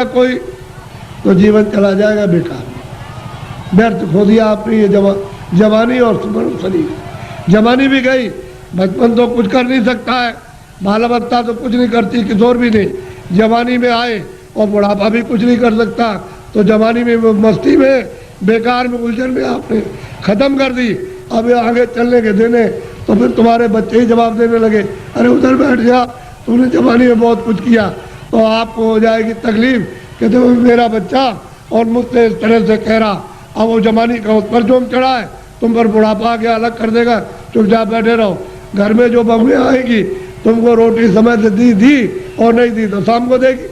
कोई तो जीवन चला जाएगा बेकार, व्यर्थ खो दिया आपने ये जवानी और सुमन शरीर। जवानी भी गई, बचपन तो कुछ कर नहीं सकता है, बालावस्था तो कुछ नहीं करती, किशोर भी नहीं। जवानी में आए और बुढ़ापा भी कुछ नहीं कर सकता, तो जवानी में मस्ती में बेकार में उलझन में आपने ख़त्म कर दी। अब ये आगे चलने के देने तो फिर तुम्हारे बच्चे ही जवाब देने लगे, अरे उधर बैठ जा, तूने जवानी में बहुत कुछ किया। तो आपको हो जाएगी तकलीफ, कहते वो मेरा बच्चा और मुझसे इस तरह से कह रहा। अब वो जवानी का उस पर जोम चढ़ा है, तुम पर बुढ़ापा आके अलग कर देगा, चुपचाप बैठे रहो। घर में जो बहुएं आएगी, तुमको रोटी समय से दी और नहीं दी तो शाम को देगी,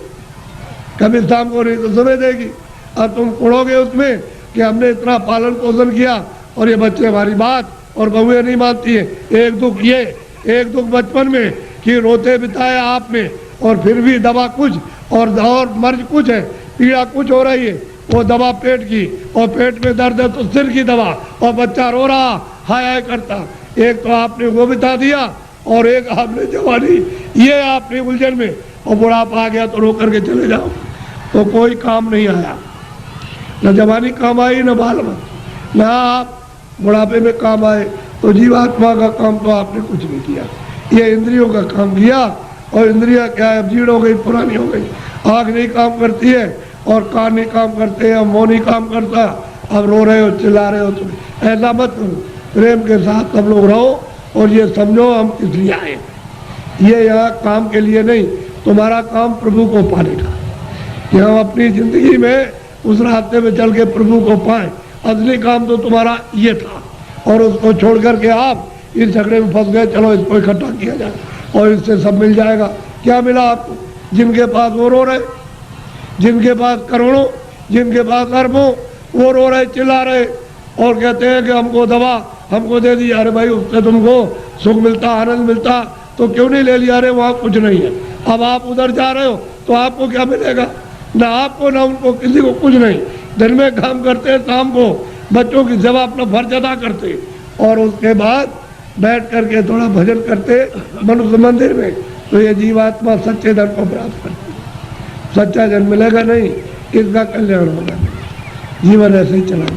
कभी शाम को नहीं तो सुबह देगी। अब तुम कुड़ोगे उसमें कि हमने इतना पालन पोषण किया और ये बच्चे हमारी बात और बहुएं नहीं मानती है। एक दुख ये, एक दुख बचपन में कि रोते बिताए आप में, और फिर भी दवा कुछ और मर्ज कुछ है, पीड़ा कुछ हो रही है, वो दवा पेट की, और पेट में दर्द है तो सिर की दवा, और बच्चा रो रहा हाय हाय करता। एक तो आपने वो बिता दिया और एक आपने जवानी, ये आपने उलझन में, और बुढ़ापा आ गया तो रो करके चले जाओ तो कोई काम नहीं आया। न जवानी काम आई, न बाल न आप बुढ़ापे में काम आए। तो जीवात्मा का काम तो आपने कुछ नहीं किया, ये इंद्रियों का काम किया। और इंद्रियां क्या है, जीर्ण हो गई, पुरानी हो गई। आँख नहीं काम करती है और कान नहीं काम करते हैं, मुँह नहीं काम करता। अब रो रहे हो, चिल्ला रहे हो, तुम ऐसा मत करो, प्रेम के साथ सब लोग रहो और ये समझो हम किस लिए आए। ये यहाँ काम के लिए नहीं, तुम्हारा काम प्रभु को पाने का, कि हम अपनी जिंदगी में उस रास्ते में चल के प्रभु को पाएं। असली काम तो तुम्हारा ये था, और उसको छोड़ करके आप इस झगड़े में फंस गए। चलो इसको इकट्ठा किया जाए और इससे सब मिल जाएगा। क्या मिला आपको? जिनके पास वो रो रहे, जिनके पास करोड़ों, जिनके पास अरबों, वो रो रहे, चिल्ला रहे और कहते हैं कि हमको दवा हमको दे दी। अरे भाई, उससे तुमको सुख मिलता, आनंद मिलता तो क्यों नहीं ले लिया? अरे वहाँ कुछ नहीं है। अब आप उधर जा रहे हो तो आपको क्या मिलेगा? ना आपको ना उनको, किसी को कुछ नहीं। दिन में काम करते, शाम को बच्चों की सेवा अपना फर्ज अदा करते, और उसके बाद बैठ करके थोड़ा भजन करते मनुष्य मंदिर में, तो ये जीवात्मा सच्चे धन को प्राप्त करती। सच्चा जन मिलेगा नहीं, इसका कल्याण होगा नहीं, जीवन ऐसे ही चला जाए।